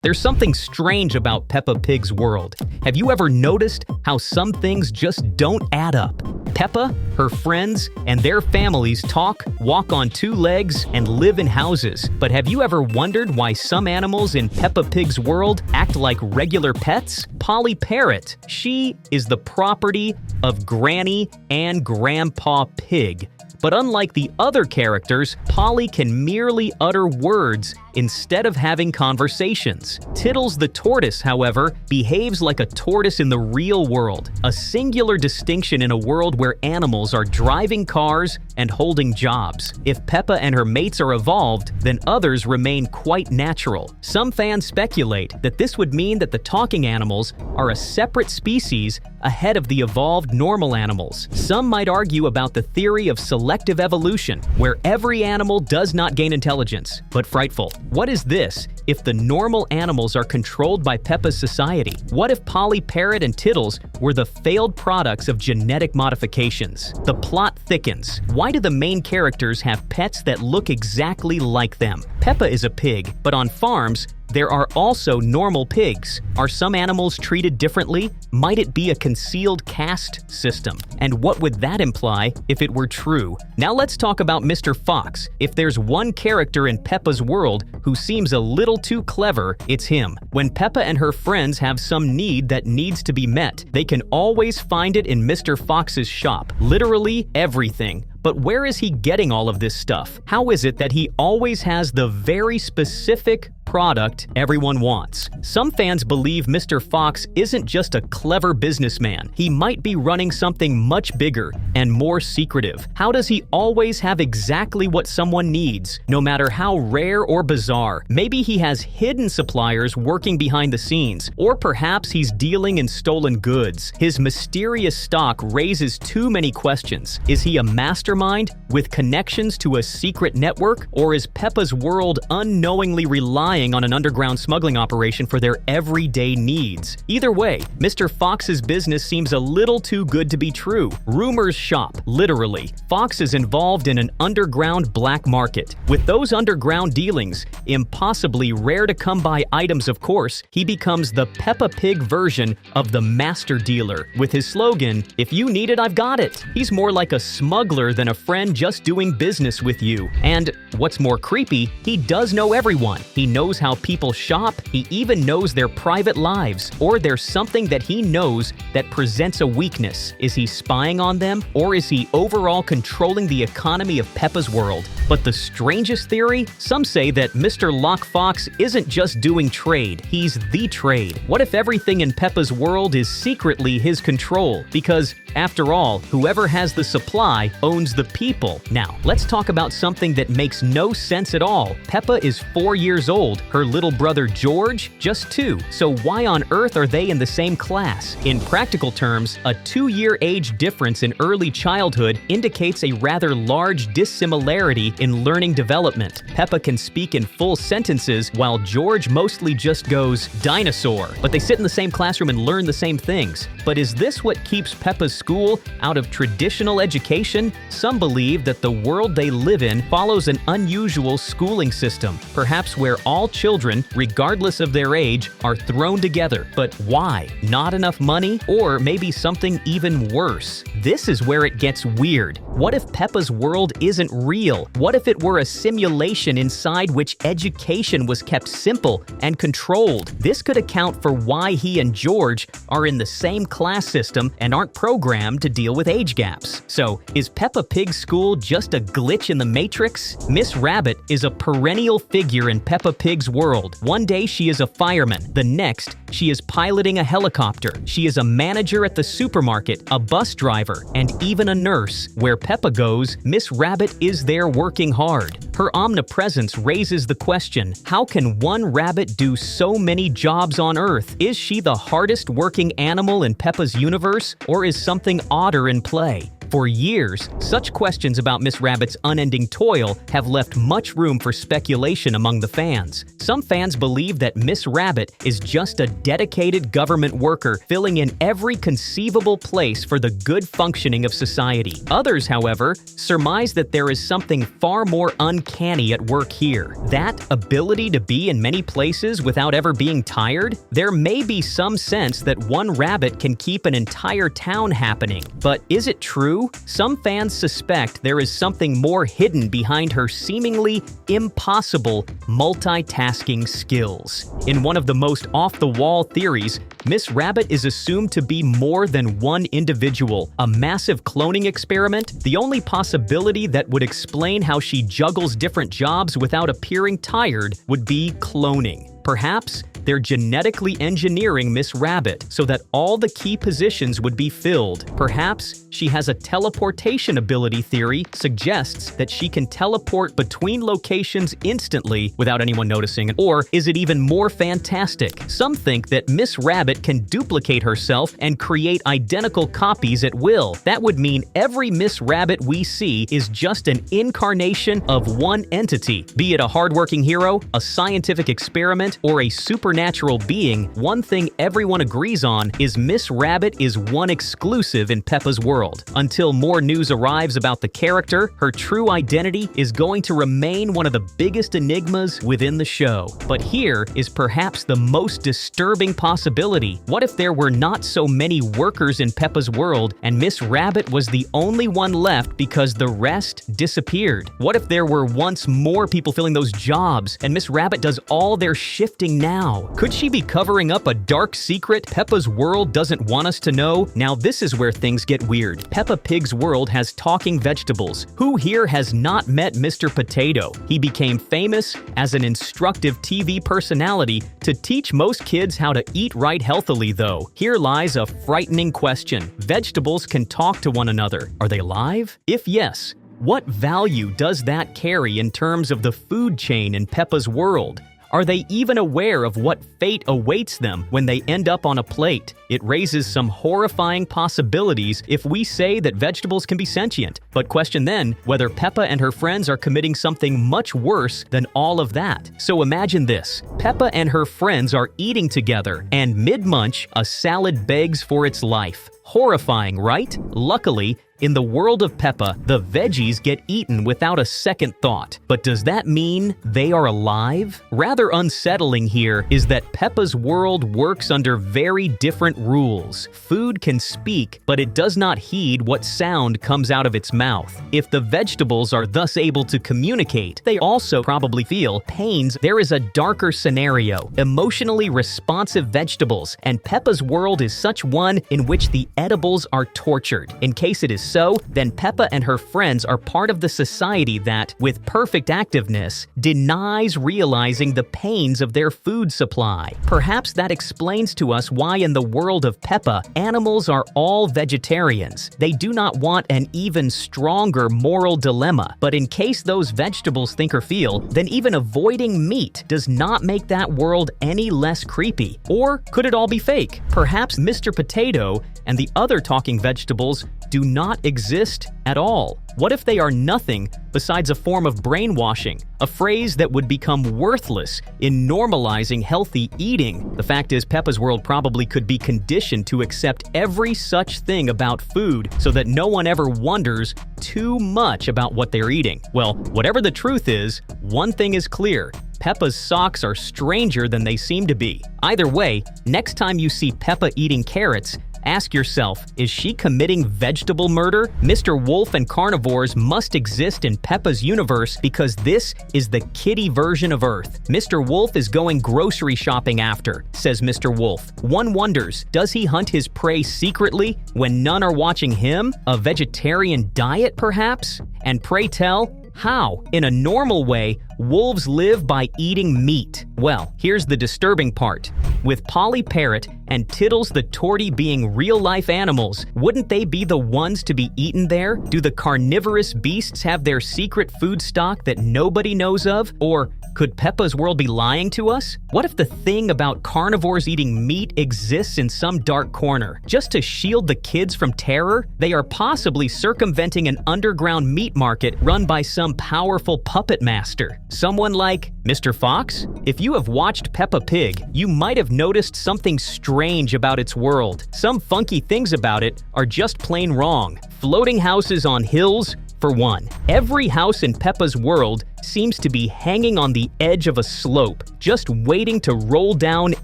There's something strange about Peppa Pig's world. Have you ever noticed how some things just don't add up? Peppa, her friends, and their families talk, walk on two legs, and live in houses. But have you ever wondered why some animals in Peppa Pig's world act like regular pets? Polly Parrot. She is the property of Granny and Grandpa Pig. But unlike the other characters, Polly can merely utter words instead of having conversations. Tittles the tortoise, however, behaves like a tortoise in the real world, a singular distinction in a world where animals are driving cars and holding jobs. If Peppa and her mates are evolved, then others remain quite natural. Some fans speculate that this would mean that the talking animals are a separate species ahead of the evolved normal animals. Some might argue about the theory of selective evolution, where every animal does not gain intelligence, but frightful. What is this if the normal animals are controlled by Peppa's society? What if Polly Parrot and Tittles were the failed products of genetic modifications? The plot thickens. Why do the main characters have pets that look exactly like them? Peppa is a pig, but on farms, there are also normal pigs. Are some animals treated differently? Might it be a concealed caste system? And what would that imply if it were true? Now let's talk about Mr. Fox. If there's one character in Peppa's world who seems a little too clever, it's him. When Peppa and her friends have some need that needs to be met, they can always find it in Mr. Fox's shop. Literally everything. But where is he getting all of this stuff? How is it that he always has the very specific product everyone wants? Some fans believe Mr. Fox isn't just a clever businessman. He might be running something much bigger and more secretive. How does he always have exactly what someone needs, no matter how rare or bizarre? Maybe he has hidden suppliers working behind the scenes, or perhaps he's dealing in stolen goods. His mysterious stock raises too many questions. Is he a mastermind with connections to a secret network, or is Peppa's world unknowingly relying on an underground smuggling operation for their everyday needs? Either way, Mr. Fox's business seems a little too good to be true. Rumors shop, literally. Fox is involved in an underground black market. With those underground dealings, impossibly rare to come by items of course, he becomes the Peppa Pig version of the master dealer. With his slogan, "If you need it, I've got it." He's more like a smuggler than a friend just doing business with you. And what's more creepy, he does know everyone. He knows how people shop, he even knows their private lives. Or there's something that he knows that presents a weakness. Is he spying on them, or is he overall controlling the economy of Peppa's world? But the strangest theory? Some say that Mr. Lock Fox isn't just doing trade, he's the trade. What if everything in Peppa's world is secretly his control? Because, after all, whoever has the supply owns the people. Now, let's talk about something that makes no sense at all. Peppa is 4 years old. Her little brother George, just 2. So why on earth are they in the same class? In practical terms, a 2-year age difference in early childhood indicates a rather large dissimilarity in learning development. Peppa can speak in full sentences, while George mostly just goes, "dinosaur." But they sit in the same classroom and learn the same things. But is this what keeps Peppa's school out of traditional education? Some believe that the world they live in follows an unusual schooling system, perhaps where all children, regardless of their age, are thrown together. But why? Not enough money? Or maybe something even worse? This is where it gets weird. What if Peppa's world isn't real? What if it were a simulation inside which education was kept simple and controlled? This could account for why he and George are in the same class system and aren't programmed to deal with age gaps. So, is Peppa Pig's school just a glitch in the Matrix? Miss Rabbit is a perennial figure in Peppa Pig's world. One day she is a fireman, the next she is piloting a helicopter. She is a manager at the supermarket, a bus driver, and even a nurse. Where Peppa goes, Miss Rabbit is there working hard. Her omnipresence raises the question, how can one rabbit do so many jobs on Earth? Is she the hardest working animal in Peppa's universe, or is something odder in play? For years, such questions about Miss Rabbit's unending toil have left much room for speculation among the fans. Some fans believe that Miss Rabbit is just a dedicated government worker filling in every conceivable place for the good functioning of society. Others, however, surmise that there is something far more uncanny at work here. That ability to be in many places without ever being tired? There may be some sense that one rabbit can keep an entire town happening, but is it true? Some fans suspect there is something more hidden behind her seemingly impossible multitasking skills. In one of the most off-the-wall theories, Miss Rabbit is assumed to be more than one individual, a massive cloning experiment. The only possibility that would explain how she juggles different jobs without appearing tired would be cloning. Perhaps they're genetically engineering Miss Rabbit so that all the key positions would be filled. Perhaps she has a teleportation ability. Theory suggests that she can teleport between locations instantly without anyone noticing. Or is it even more fantastic? Some think that Miss Rabbit can duplicate herself and create identical copies at will. That would mean every Miss Rabbit we see is just an incarnation of one entity. Be it a hardworking hero, a scientific experiment, or a supernatural being, one thing everyone agrees on is Miss Rabbit is one exclusive in Peppa's world. Until more news arrives about the character, her true identity is going to remain one of the biggest enigmas within the show. But here is perhaps the most disturbing possibility. What if there were not so many workers in Peppa's world and Miss Rabbit was the only one left because the rest disappeared? What if there were once more people filling those jobs and Miss Rabbit does all their shifting now? Could she be covering up a dark secret Peppa's world doesn't want us to know? Now this is where things get weird. Peppa Pig's world has talking vegetables. Who here has not met Mr. Potato? He became famous as an instructive TV personality to teach most kids how to eat right healthily, though. Here lies a frightening question. Vegetables can talk to one another. Are they alive? If yes, what value does that carry in terms of the food chain in Peppa's world? Are they even aware of what fate awaits them when they end up on a plate? It raises some horrifying possibilities if we say that vegetables can be sentient, but question then whether Peppa and her friends are committing something much worse than all of that. So imagine this. Peppa and her friends are eating together, and mid-munch, a salad begs for its life. Horrifying, right? Luckily, in the world of Peppa, the veggies get eaten without a second thought. But does that mean they are alive? Rather unsettling here is that Peppa's world works under very different rules. Food can speak, but it does not heed what sound comes out of its mouth. If the vegetables are thus able to communicate, they also probably feel pains. There is a darker scenario: emotionally responsive vegetables, and Peppa's world is such one in which the edibles are tortured. In case it is so, then Peppa and her friends are part of the society that, with perfect activeness, denies realizing the pains of their food supply. Perhaps that explains to us why in the world of Peppa, animals are all vegetarians. They do not want an even stronger moral dilemma. But in case those vegetables think or feel, then even avoiding meat does not make that world any less creepy. Or could it all be fake? Perhaps Mr. Potato and the other talking vegetables do not exist at all. What if they are nothing besides a form of brainwashing, a phrase that would become worthless in normalizing healthy eating? The fact is, Peppa's world probably could be conditioned to accept every such thing about food so that no one ever wonders too much about what they're eating. Well, whatever the truth is, one thing is clear: Peppa's socks are stranger than they seem to be. Either way, next time you see Peppa eating carrots, ask yourself, is she committing vegetable murder? Mr. Wolf and carnivores must exist in Peppa's universe because this is the kiddie version of Earth. Mr. Wolf is going grocery shopping after, says Mr. Wolf. One wonders, does he hunt his prey secretly when none are watching him? A vegetarian diet, perhaps? And pray tell, how? In a normal way, wolves live by eating meat. Well, here's the disturbing part. With Polly Parrot and Tiddles the Tortie being real-life animals, wouldn't they be the ones to be eaten there? Do the carnivorous beasts have their secret food stock that nobody knows of? Or Could Peppa's world be lying to us? What if the thing about carnivores eating meat exists in some dark corner? Just to shield the kids from terror, they are possibly circumventing an underground meat market run by some powerful puppet master. Someone like Mr. Fox? If you have watched Peppa Pig, you might have noticed something strange about its world. Some funky things about it are just plain wrong. Floating houses on hills, for one. Every house in Peppa's world seems to be hanging on the edge of a slope, just waiting to roll down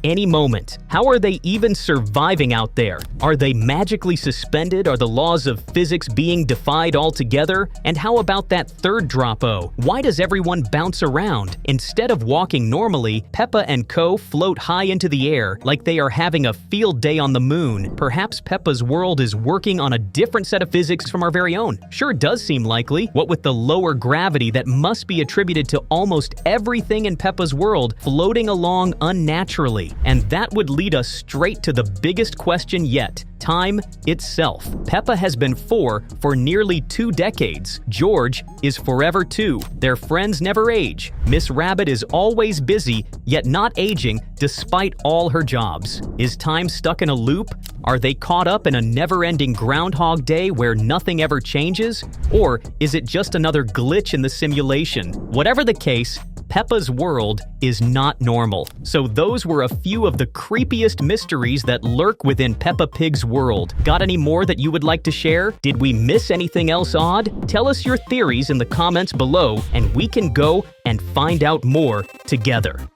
any moment. How are they even surviving out there? Are they magically suspended? Are the laws of physics being defied altogether? And how about that third drop-o? Why does everyone bounce around? Instead of walking normally, Peppa and Co. float high into the air like they are having a field day on the moon. Perhaps Peppa's world is working on a different set of physics from our very own. Sure does seem likely, what with the lower gravity that must be attributed to almost everything in Peppa's world floating along unnaturally. And that would lead us straight to the biggest question yet. Time itself. Peppa has been 4 for nearly 2 decades. George is forever 2. Their friends never age. Miss Rabbit is always busy, yet not aging despite all her jobs. Is time stuck in a loop? Are they caught up in a never-ending Groundhog Day where nothing ever changes? Or is it just another glitch in the simulation? Whatever the case, Peppa's world is not normal. So those were a few of the creepiest mysteries that lurk within Peppa Pig's world. Got any more that you would like to share? Did we miss anything else odd? Tell us your theories in the comments below, and we can go and find out more together.